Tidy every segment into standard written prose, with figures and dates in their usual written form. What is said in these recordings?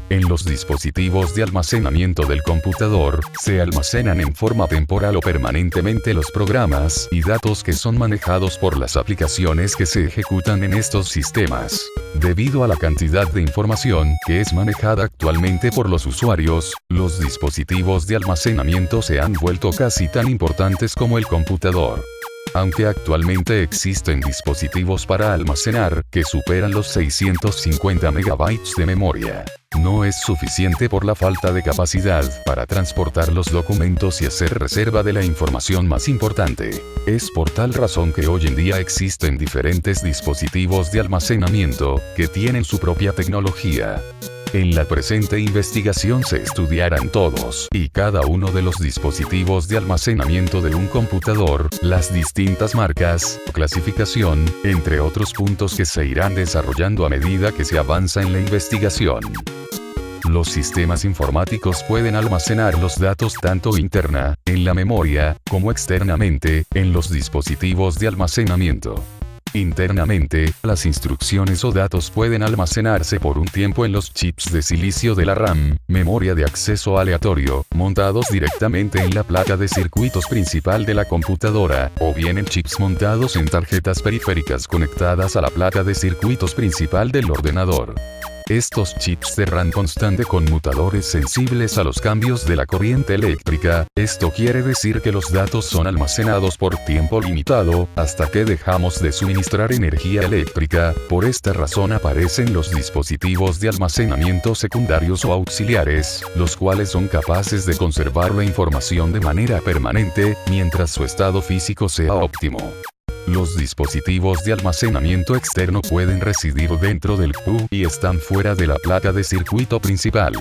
En los dispositivos de almacenamiento del computador, se almacenan en forma temporal o permanentemente los programas y datos que son manejados por las aplicaciones que se ejecutan en estos sistemas. Debido a la cantidad de información que es manejada actualmente por los usuarios, los dispositivos de almacenamiento se han vuelto casi tan importantes como el computador. Aunque actualmente existen dispositivos para almacenar que superan los 650 megabytes de memoria, no es suficiente por la falta de capacidad para transportar los documentos y hacer reserva de la información más importante. Es por tal razón que hoy en día existen diferentes dispositivos de almacenamiento que tienen su propia tecnología. En la presente investigación se estudiarán todos y cada uno de los dispositivos de almacenamiento de un computador, las distintas marcas, clasificación, entre otros puntos que se irán desarrollando a medida que se avanza en la investigación. Los sistemas informáticos pueden almacenar los datos tanto interna, en la memoria, como externamente, en los dispositivos de almacenamiento. Internamente, las instrucciones o datos pueden almacenarse por un tiempo en los chips de silicio de la RAM, memoria de acceso aleatorio, montados directamente en la placa de circuitos principal de la computadora, o bien en chips montados en tarjetas periféricas conectadas a la placa de circuitos principal del ordenador. Estos chips de RAM constan de conmutadores sensibles a los cambios de la corriente eléctrica. Esto quiere decir que los datos son almacenados por tiempo limitado, hasta que dejamos de suministrar energía eléctrica. Por esta razón aparecen los dispositivos de almacenamiento secundarios o auxiliares, los cuales son capaces de conservar la información de manera permanente, mientras su estado físico sea óptimo. Los dispositivos de almacenamiento externo pueden residir dentro del PU y están fuera de la placa de circuito principal.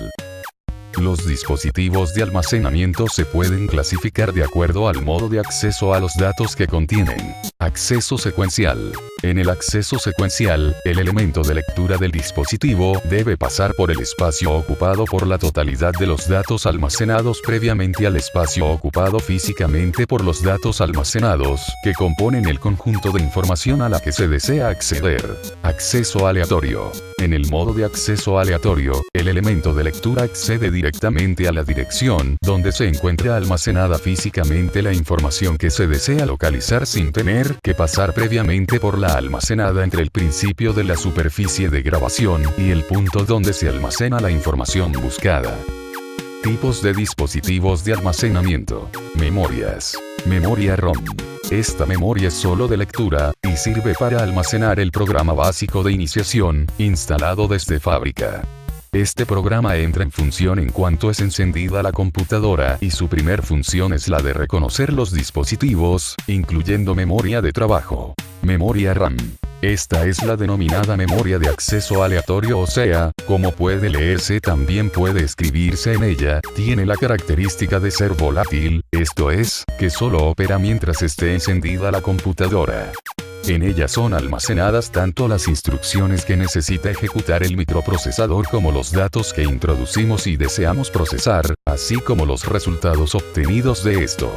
Los dispositivos de almacenamiento se pueden clasificar de acuerdo al modo de acceso a los datos que contienen. Acceso secuencial. En el acceso secuencial, el elemento de lectura del dispositivo debe pasar por el espacio ocupado por la totalidad de los datos almacenados previamente al espacio ocupado físicamente por los datos almacenados, que componen el conjunto de información a la que se desea acceder. Acceso aleatorio. En el modo de acceso aleatorio, el elemento de lectura accede directamente a la dirección donde se encuentra almacenada físicamente la información que se desea localizar sin tener que pasar previamente por la almacenada entre el principio de la superficie de grabación y el punto donde se almacena la información buscada. Tipos de dispositivos de almacenamiento. Memorias. Memoria ROM. Esta memoria es solo de lectura, y sirve para almacenar el programa básico de iniciación, instalado desde fábrica. Este programa entra en función en cuanto es encendida la computadora y su primer función es la de reconocer los dispositivos, incluyendo memoria de trabajo. Memoria RAM. Esta es la denominada memoria de acceso aleatorio, o sea, como puede leerse también puede escribirse en ella, tiene la característica de ser volátil, esto es, que solo opera mientras esté encendida la computadora. En ella son almacenadas tanto las instrucciones que necesita ejecutar el microprocesador como los datos que introducimos y deseamos procesar, así como los resultados obtenidos de esto.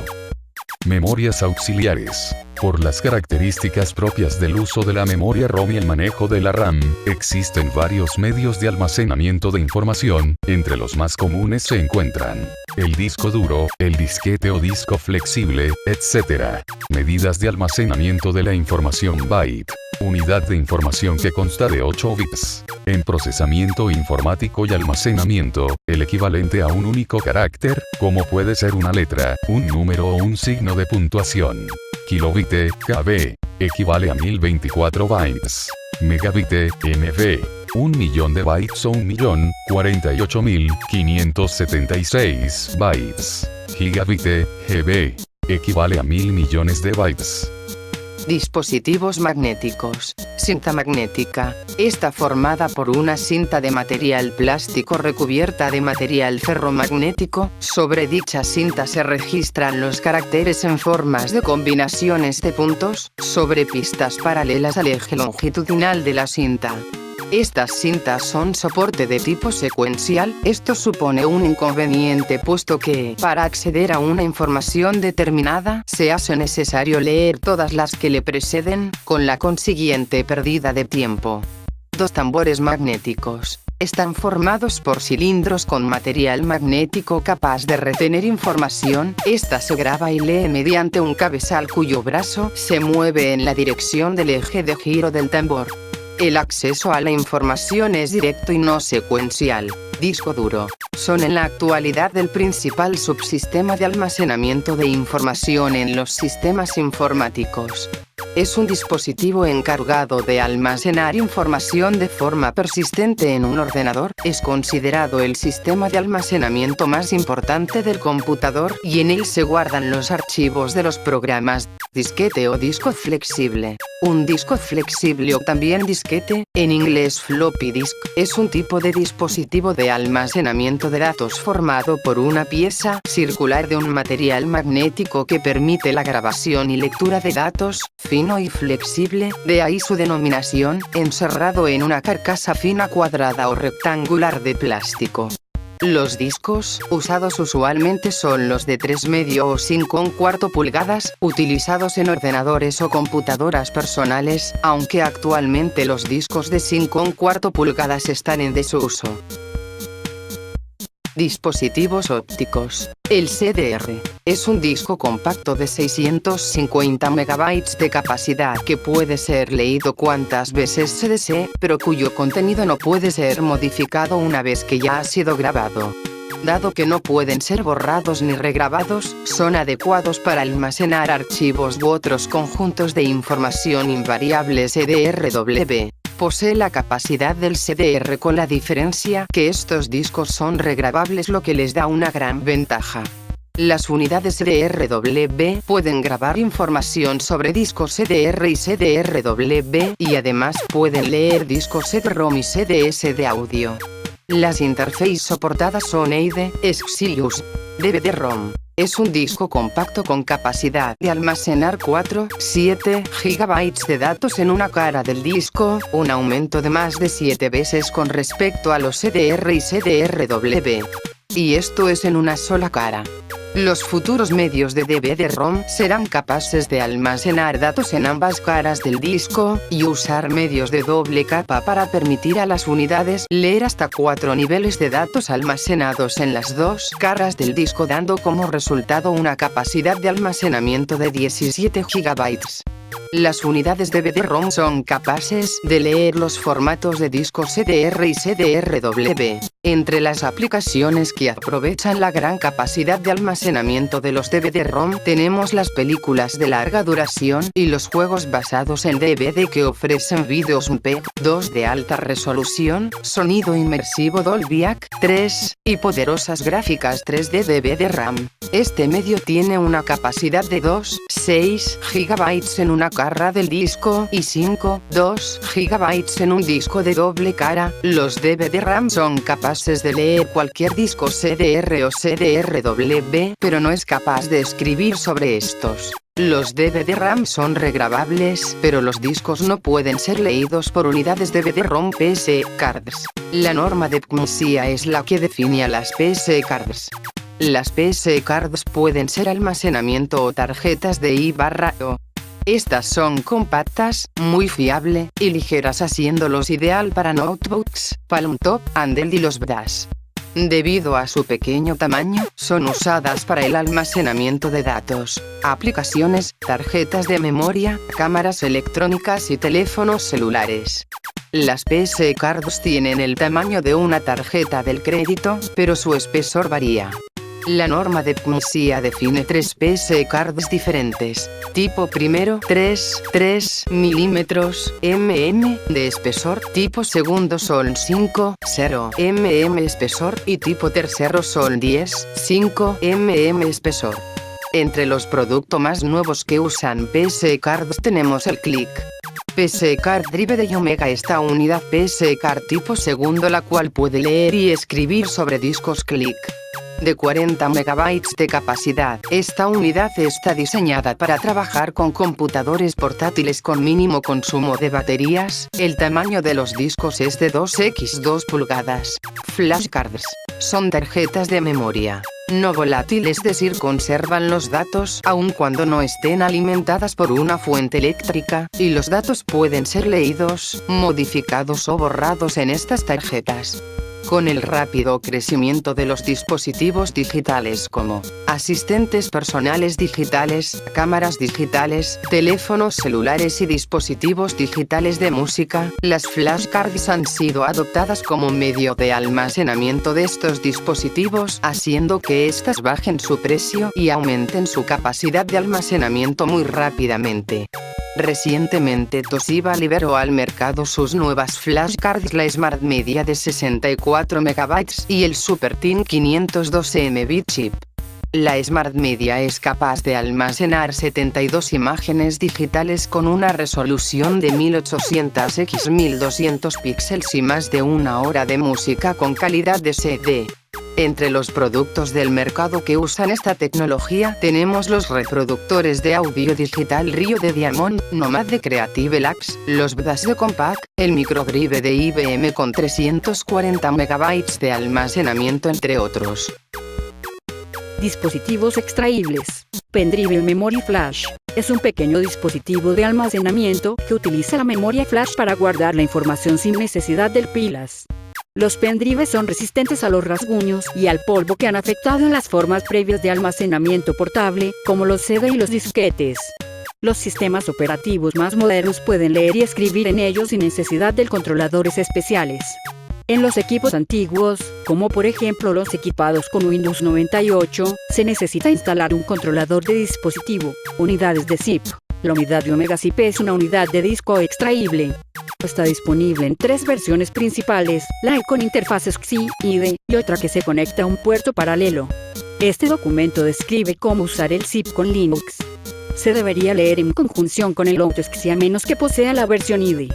Memorias auxiliares. Por las características propias del uso de la memoria ROM y el manejo de la RAM, existen varios medios de almacenamiento de información, entre los más comunes se encuentran el disco duro, el disquete o disco flexible, etc. Medidas de almacenamiento de la información byte. Unidad de información que consta de 8 bits. En procesamiento informático y almacenamiento, el equivalente a un único carácter, como puede ser una letra, un número o un signo de puntuación. Kilobite, KB, equivale a 1024 bytes. Megabite, MB, 1.000.000 de bytes o 1.048.576 bytes. Gigabite, GB, equivale a 1.000.000.000 de bytes. Dispositivos magnéticos. Cinta magnética. Está formada por una cinta de material plástico recubierta de material ferromagnético. Sobre dicha cinta se registran los caracteres en formas de combinaciones de puntos, sobre pistas paralelas al eje longitudinal de la cinta. Estas cintas son soporte de tipo secuencial. Esto supone un inconveniente puesto que, para acceder a una información determinada, se hace necesario leer todas las que le preceden, con la consiguiente pérdida de tiempo. Dos tambores magnéticos. Están formados por cilindros con material magnético capaz de retener información. Esta se graba y lee mediante un cabezal cuyo brazo se mueve en la dirección del eje de giro del tambor. El acceso a la información es directo y no secuencial. Disco duro. Son en la actualidad el principal subsistema de almacenamiento de información en los sistemas informáticos. Es un dispositivo encargado de almacenar información de forma persistente en un ordenador. Es considerado el sistema de almacenamiento más importante del computador y en él se guardan los archivos de los programas. Disquete o disco flexible. Un disco flexible o también disquete, en inglés floppy disk, es un tipo de dispositivo de almacenamiento de datos formado por una pieza circular de un material magnético que permite la grabación y lectura de datos, fino y flexible, de ahí su denominación, encerrado en una carcasa fina cuadrada o rectangular de plástico. Los discos usados usualmente son los de 3,5 o 5,25 pulgadas, utilizados en ordenadores o computadoras personales, aunque actualmente los discos de 5,25 pulgadas están en desuso. Dispositivos ópticos. El CDR es un disco compacto de 650 MB de capacidad que puede ser leído cuantas veces se desee, pero cuyo contenido no puede ser modificado una vez que ya ha sido grabado. Dado que no pueden ser borrados ni regrabados, son adecuados para almacenar archivos u otros conjuntos de información invariable. CDR-W posee la capacidad del CDR con la diferencia que estos discos son regrabables, lo que les da una gran ventaja. Las unidades CDR-W pueden grabar información sobre discos CDR y CDR-W y además pueden leer discos CD-ROM y CDS de audio. Las interfaces soportadas son EIDE, Exilius, DVD-ROM. Es un disco compacto con capacidad de almacenar 4,7 GB de datos en una cara del disco, un aumento de más de 7 veces con respecto a los CDR y CDR-W. Y esto es en una sola cara. Los futuros medios de DVD-ROM serán capaces de almacenar datos en ambas caras del disco, y usar medios de doble capa para permitir a las unidades leer hasta 4 niveles de datos almacenados en las dos caras del disco, dando como resultado una capacidad de almacenamiento de 17 GB. Las unidades DVD-ROM son capaces de leer los formatos de discos CDR y CDR-W. Entre las aplicaciones que aprovechan la gran capacidad de almacenamiento de los DVD-ROM tenemos las películas de larga duración y los juegos basados en DVD que ofrecen vídeos MP2 de alta resolución, sonido inmersivo Dolby AC 3 y poderosas gráficas 3D de DVD-RAM. Este medio tiene una capacidad de 2,6 GB en una cara del disco y 5,2 GB en un disco de doble cara. Los DVD-RAM son capaces de leer cualquier disco CDR o CDR-W, pero no es capaz de escribir sobre estos. Los DVD-RAM son regrabables, pero los discos no pueden ser leídos por unidades DVD-ROM PS Cards. La norma de PMSIA es la que define a las PS Cards. Las PS Cards pueden ser almacenamiento o tarjetas de I/O. Estas son compactas, muy fiable y ligeras, haciéndolos ideal para notebooks, Palm Top, Android y los BDAS. Debido a su pequeño tamaño, son usadas para el almacenamiento de datos, aplicaciones, tarjetas de memoria, cámaras electrónicas y teléfonos celulares. Las PS Cards tienen el tamaño de una tarjeta del crédito, pero su espesor varía. La norma de PMSIA define 3 PS Cards diferentes. Tipo primero, 3 milímetros, de espesor. Tipo segundo son 5,0 espesor. Y tipo tercero son 10,5 espesor. Entre los productos más nuevos que usan PS Cards tenemos el Click PS Card Drive de Omega. Esta unidad PS Card tipo segundo, la cual puede leer y escribir sobre discos Click de 40 MB de capacidad. Esta unidad está diseñada para trabajar con computadores portátiles con mínimo consumo de baterías. El tamaño de los discos es de 2x2 pulgadas. Flashcards son tarjetas de memoria no volátil, es decir, conservan los datos aun cuando no estén alimentadas por una fuente eléctrica, y los datos pueden ser leídos, modificados o borrados en estas tarjetas. Con el rápido crecimiento de los dispositivos digitales como asistentes personales digitales, cámaras digitales, teléfonos celulares y dispositivos digitales de música, las flashcards han sido adoptadas como medio de almacenamiento de estos dispositivos, haciendo que éstas bajen su precio y aumenten su capacidad de almacenamiento muy rápidamente. Recientemente Toshiba liberó al mercado sus nuevas flashcards, la Smart Media de 64 MB y el Super Thin 512 MB chip. La Smart Media es capaz de almacenar 72 imágenes digitales con una resolución de 1800 x 1200 píxeles y más de una hora de música con calidad de CD. Entre los productos del mercado que usan esta tecnología tenemos los reproductores de audio digital Rio de Diamond, Nomad de Creative Labs, los BDAS de Compaq, el microdrive de IBM con 340 MB de almacenamiento, entre otros. Dispositivos extraíbles. Pendrive Memory Flash. Es un pequeño dispositivo de almacenamiento que utiliza la memoria flash para guardar la información sin necesidad de pilas. Los pendrives son resistentes a los rasguños y al polvo que han afectado en las formas previas de almacenamiento portable, como los CD y los disquetes. Los sistemas operativos más modernos pueden leer y escribir en ellos sin necesidad de controladores especiales. En los equipos antiguos, como por ejemplo los equipados con Windows 98, se necesita instalar un controlador de dispositivo, unidades de zip. La unidad de Omega zip es una unidad de disco extraíble. Está disponible en 3 versiones principales, la con interfaces XI, IDE, y otra que se conecta a un puerto paralelo. Este documento describe cómo usar el zip con Linux. Se debería leer en conjunción con el OutXI a menos que posea la versión IDE.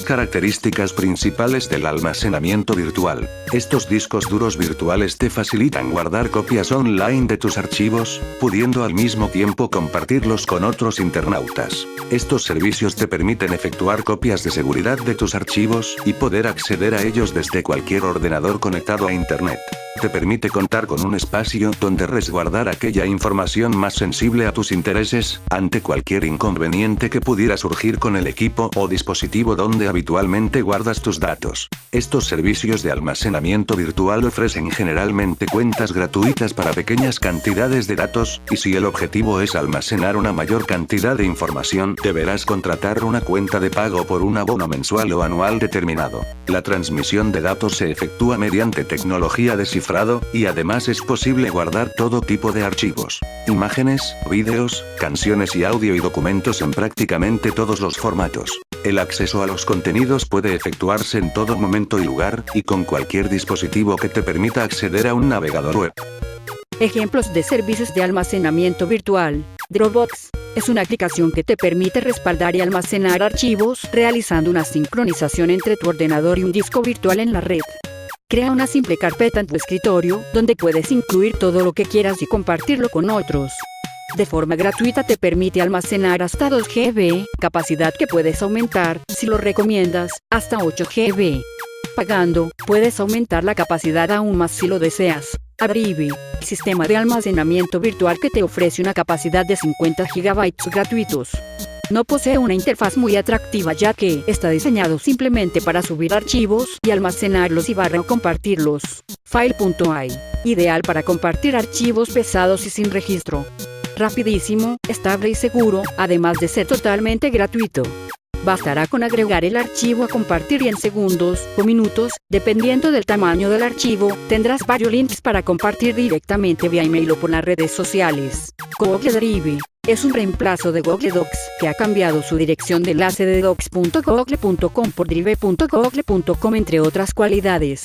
Características principales del almacenamiento virtual. Estos discos duros virtuales te facilitan guardar copias online de tus archivos, pudiendo al mismo tiempo compartirlos con otros internautas. Estos servicios te permiten efectuar copias de seguridad de tus archivos y poder acceder a ellos desde cualquier ordenador conectado a Internet. Te permite contar con un espacio donde resguardar aquella información más sensible a tus intereses, ante cualquier inconveniente que pudiera surgir con el equipo o dispositivo donde habitualmente guardas tus datos. Estos servicios de almacenamiento virtual ofrecen generalmente cuentas gratuitas para pequeñas cantidades de datos, y si el objetivo es almacenar una mayor cantidad de información, deberás contratar una cuenta de pago por un abono mensual o anual determinado. La transmisión de datos se efectúa mediante tecnología de cifrado, y además es posible guardar todo tipo de archivos, imágenes, vídeos, canciones y audio y documentos en prácticamente todos los formatos. El acceso a los contenidos puede efectuarse en todo momento y lugar, y con cualquier dispositivo que te permita acceder a un navegador web. Ejemplos de servicios de almacenamiento virtual. Dropbox es una aplicación que te permite respaldar y almacenar archivos, realizando una sincronización entre tu ordenador y un disco virtual en la red. Crea una simple carpeta en tu escritorio, donde puedes incluir todo lo que quieras y compartirlo con otros. De forma gratuita te permite almacenar hasta 2 GB, capacidad que puedes aumentar, si lo recomiendas, hasta 8 GB. Pagando, puedes aumentar la capacidad aún más si lo deseas. Abrive, sistema de almacenamiento virtual que te ofrece una capacidad de 50 GB gratuitos. No posee una interfaz muy atractiva, ya que está diseñado simplemente para subir archivos y almacenarlos y o compartirlos. File.ai, ideal para compartir archivos pesados y sin registro. Rapidísimo, estable y seguro, además de ser totalmente gratuito. Bastará con agregar el archivo a compartir y en segundos o minutos, dependiendo del tamaño del archivo, tendrás varios links para compartir directamente vía email o por las redes sociales. Google Drive es un reemplazo de Google Docs, que ha cambiado su dirección de enlace de docs.google.com por drive.google.com, entre otras cualidades.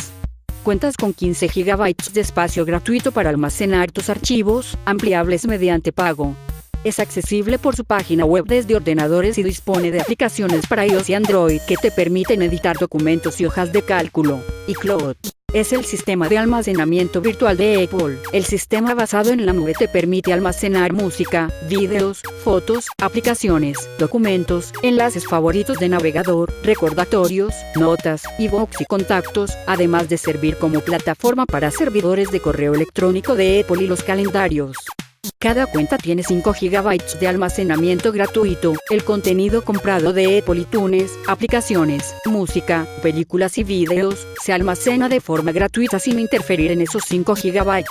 Cuentas con 15 GB de espacio gratuito para almacenar tus archivos, ampliables mediante pago. Es accesible por su página web desde ordenadores y dispone de aplicaciones para iOS y Android que te permiten editar documentos y hojas de cálculo. iCloud es el sistema de almacenamiento virtual de Apple. El sistema basado en la nube te permite almacenar música, videos, fotos, aplicaciones, documentos, enlaces favoritos de navegador, recordatorios, notas, iVoox y contactos, además de servir como plataforma para servidores de correo electrónico de Apple y los calendarios. Cada cuenta tiene 5 GB de almacenamiento gratuito. El contenido comprado de Apple iTunes, aplicaciones, música, películas y videos, se almacena de forma gratuita sin interferir en esos 5 GB.